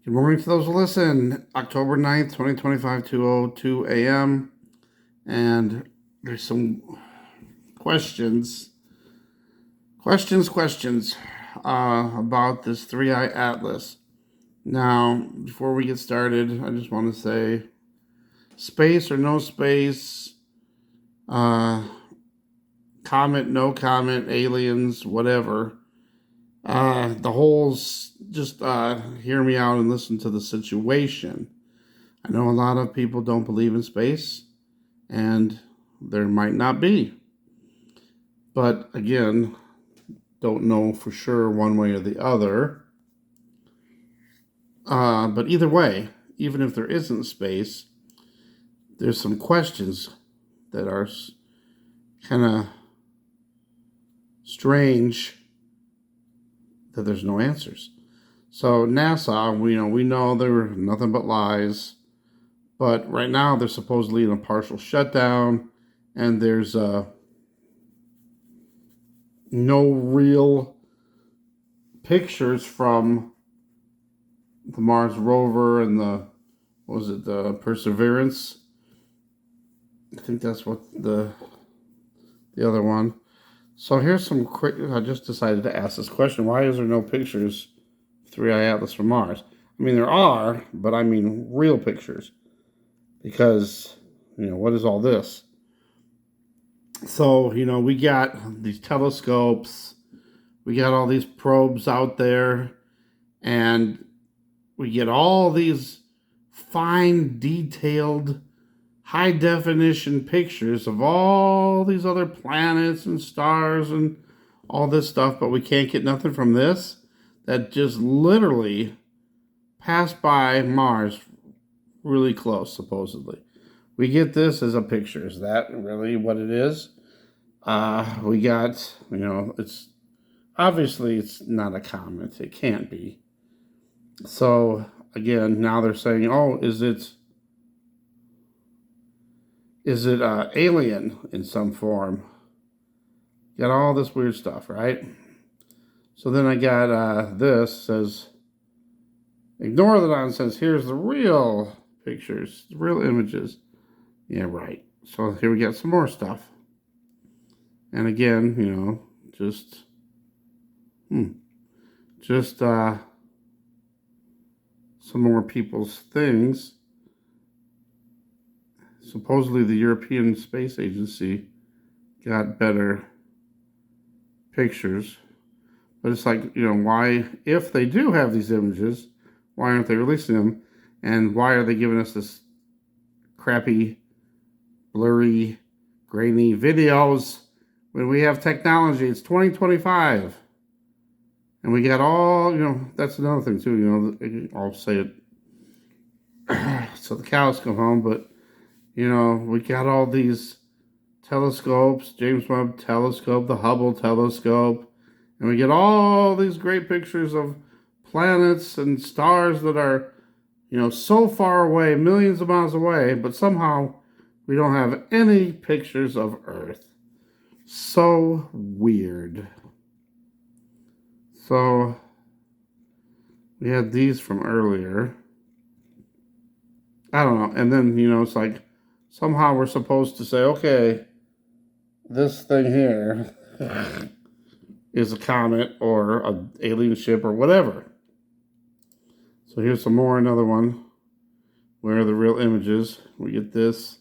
Good morning to those who listen. October 9th, 2025, 2:02 a.m. And there's some questions about this 3i Atlas. Now, before we get started, I just want to say space or no space, comet, no comet, aliens, whatever. The holes, just hear me out and listen to the situation. I know a lot of people don't believe in space, and there might not be. But again, don't know for sure one way or the other. But either way, even if there isn't space, there's some questions that are kind of strange that there's no answers. So NASA, we know there were nothing but lies, but right now they're supposedly in a partial shutdown, and there's no real pictures from the Mars rover and the Perseverance. I think that's what the other one. So here's some quick. I just decided to ask this question: why is there no pictures of 3i Atlas from Mars? I mean, there are, but I mean real pictures, because what is all this? So we got these telescopes, we got all these probes out there, and we get all these fine, detailed, high definition pictures of all these other planets and stars and all this stuff, but we can't get nothing from this that just literally passed by Mars really close, supposedly. We get this as a picture. Is that really what it is? We got, it's obviously it's not a comet. It can't be. So again, now they're saying, oh, is it alien in some form? Got all this weird stuff, right? So then I got this says, ignore the nonsense. Here's the real pictures, the real images. Yeah, right. So here we got some more stuff. And again, just some more people's things. Supposedly the European Space Agency got better pictures. But it's like, why, if they do have these images, why aren't they releasing them? And why are they giving us this crappy, blurry, grainy videos when we have technology? It's 2025. And we got all, that's another thing too, I'll say it so the cows come home, but, we got all these telescopes, James Webb Telescope, the Hubble Telescope, and we get all these great pictures of planets and stars that are, so far away, millions of miles away, but somehow we don't have any pictures of Earth. So weird. So we had these from earlier. I don't know. And then, it's like somehow we're supposed to say, okay, this thing here is a comet or an alien ship or whatever. So here's some more, another one. Where are the real images? We get this.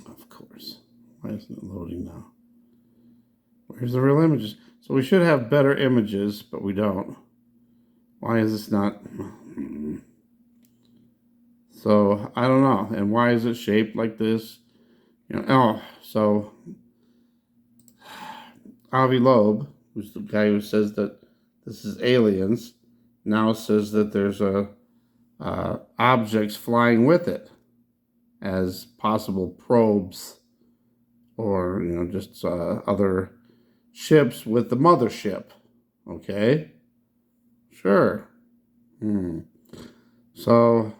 Of course. Why isn't it loading now? Where's the real images? So we should have better images, but we don't. Why is this not? So I don't know. And why is it shaped like this? So Avi Loeb, who's the guy who says that this is aliens, now says that there's objects flying with it as possible probes, or just other ships with the mothership. Okay, sure. So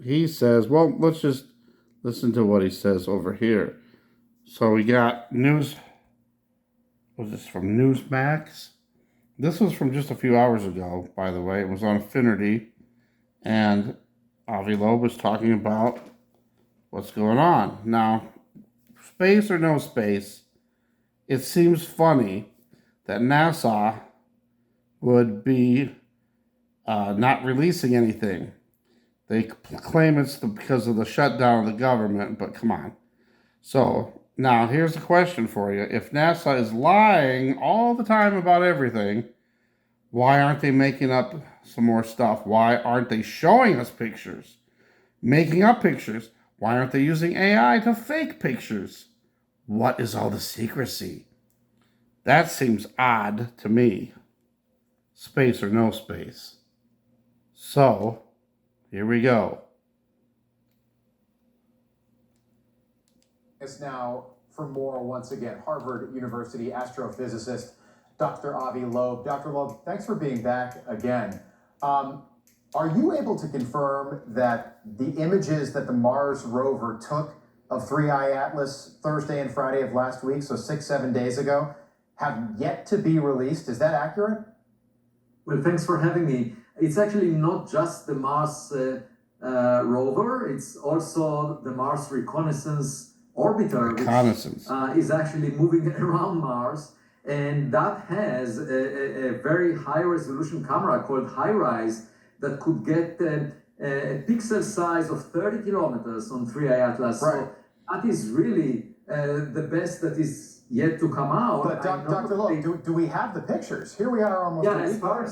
he says, well, let's just listen to what he says over here. So we got news. Was this from Newsmax? This was from just a few hours ago, by the way. It was on Affinity, and Avi Loeb was talking about what's going on. Now, space or no space, it seems funny that NASA would be not releasing anything. They claim it's because of the shutdown of the government, but come on. So now here's the question for you. If NASA is lying all the time about everything, why aren't they making up some more stuff? Why aren't they showing us pictures? Making up pictures? Why aren't they using AI to fake pictures? What is all the secrecy? That seems odd to me. Space or no space. So, here we go. Is now for more, once again, Harvard University astrophysicist Dr. Avi Loeb. Dr. Loeb, thanks for being back again. Are you able to confirm that the images that the Mars rover took of 3I Atlas Thursday and Friday of last week, so 6-7 days ago, have yet to be released? Is that accurate? Well, thanks for having me. It's actually not just the Mars rover, it's also the Mars Reconnaissance Orbiter, which is actually moving around Mars. And that has a very high resolution camera called HiRISE that could get a pixel size of 30 kilometers on 3I Atlas. Right. So that is really the best that is yet to come out. But Dr. Loeb, do we have the pictures? Here we are almost a week later.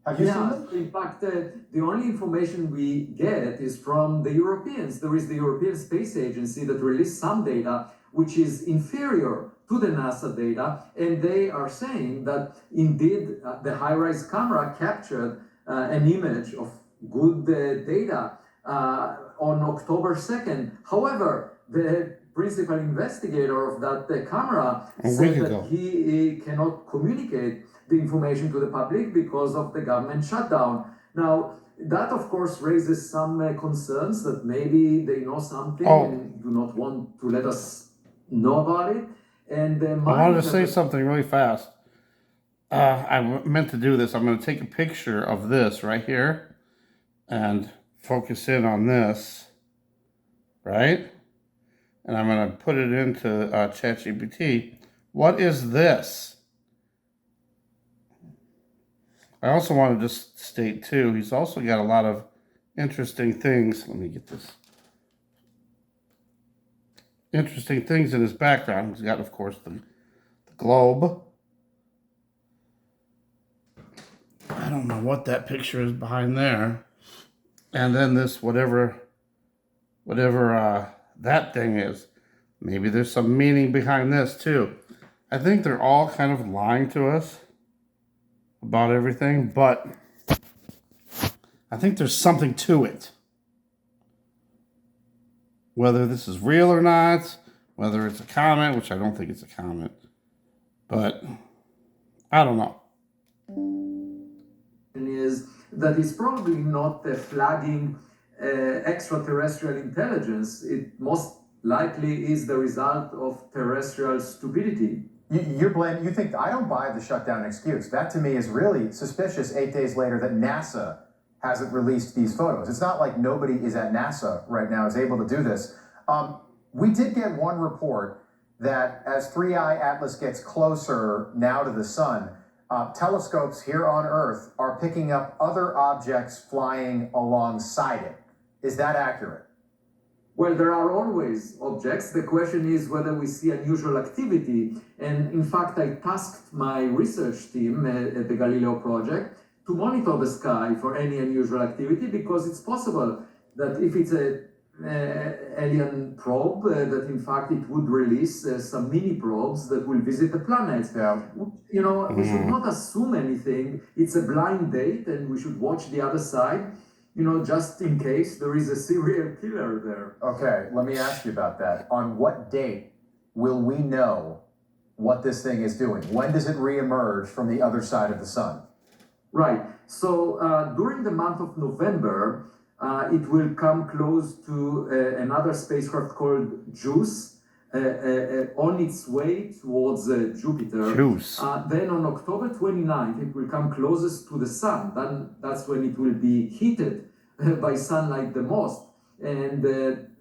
Have you seen them? In fact, the only information we get is from the Europeans. There is the European Space Agency that released some data which is inferior to the NASA data, and they are saying that indeed the HiRISE camera captured an image of good data on October 2nd. However, the principal investigator of that camera said that he cannot communicate the information to the public because of the government shutdown. Now, that of course raises some concerns that maybe they know something and do not want to let us know about it. And I wanted to say something really fast. I meant to do this. I'm going to take a picture of this right here and focus in on this, right? And I'm going to put it into ChatGPT. What is this? I also want to just state, too, he's also got a lot of interesting things. Let me get this. Interesting things in his background. He's got, of course, the globe. I don't know what that picture is behind there. And then this, whatever that thing is. Maybe there's some meaning behind this, too. I think they're all kind of lying to us about everything, but I think there's something to it. Whether this is real or not, whether it's a comet, which I don't think it's a comet, but I don't know. Is that it's probably not flagging extraterrestrial intelligence. It most likely is the result of terrestrial stupidity. You think, I don't buy the shutdown excuse. That to me is really suspicious 8 days later that NASA hasn't released these photos. It's not like nobody is at NASA right now is able to do this. We did get one report that as 3I Atlas gets closer now to the sun, telescopes here on Earth are picking up other objects flying alongside it. Is that accurate? Well, there are always objects. The question is whether we see unusual activity. And in fact, I tasked my research team at the Galileo project to monitor the sky for any unusual activity, because it's possible that if it's an alien probe, that in fact it would release some mini probes that will visit the planets. Yeah. You know, we should not assume anything. It's a blind date, and we should watch the other side, you know, just in case there is a serial killer there. Okay, let me ask you about that. On what date will we know what this thing is doing? When does it reemerge from the other side of the sun? Right. So during the month of November, it will come close to another spacecraft called JUICE, on its way towards Jupiter. Juice. Then on October 29th, it will come closest to the sun. Then that's when it will be heated by sunlight the most. And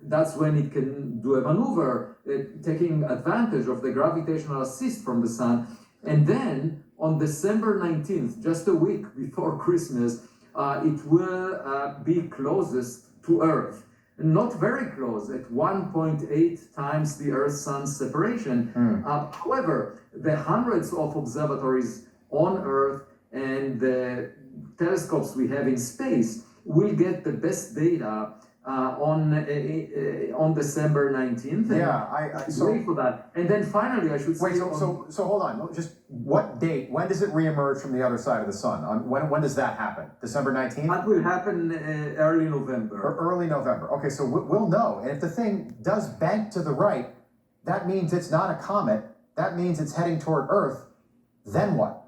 that's when it can do a maneuver, taking advantage of the gravitational assist from the sun. And then on December 19th, just a week before Christmas, it will be closest to Earth. Not very close, at 1.8 times the Earth-Sun separation. However, the hundreds of observatories on Earth and the telescopes we have in space will get the best data on December 19th. Yeah, so wait for that. And then finally, I should say. wait. So hold on. Just what date? When does it reemerge from the other side of the sun? When does that happen? December 19th. That will happen early November. Or early November. Okay, so we'll know. And if the thing does bank to the right, that means it's not a comet. That means it's heading toward Earth. Then what?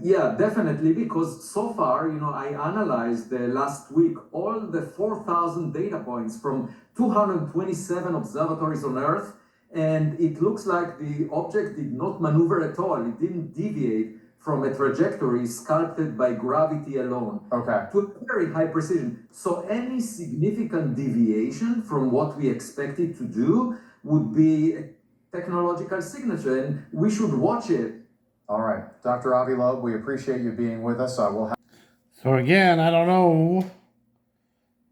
Yeah, definitely, because so far, I analyzed last week all the 4,000 data points from 227 observatories on Earth, and it looks like the object did not maneuver at all. It didn't deviate from a trajectory sculpted by gravity alone. Okay. To a very high precision. So any significant deviation from what we expect it to do would be a technological signature, and we should watch it. All right, Dr. Avi Loeb, we appreciate you being with us. We'll have. So again, I don't know,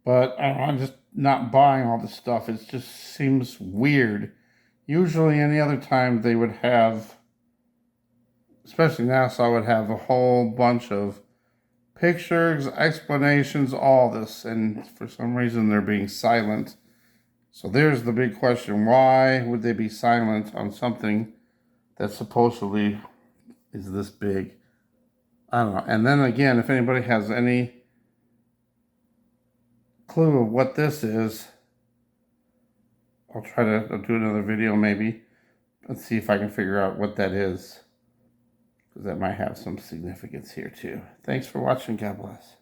but I'm just not buying all this stuff. It just seems weird. Usually any other time they would have, especially NASA, would have a whole bunch of pictures, explanations, all this, and for some reason they're being silent. So there's the big question. Why would they be silent on something that supposedly is this big? I don't know. And then again, if anybody has any clue of what this is, I'll do another video maybe. Let's see if I can figure out what that is, because that might have some significance here too. Thanks for watching. God bless.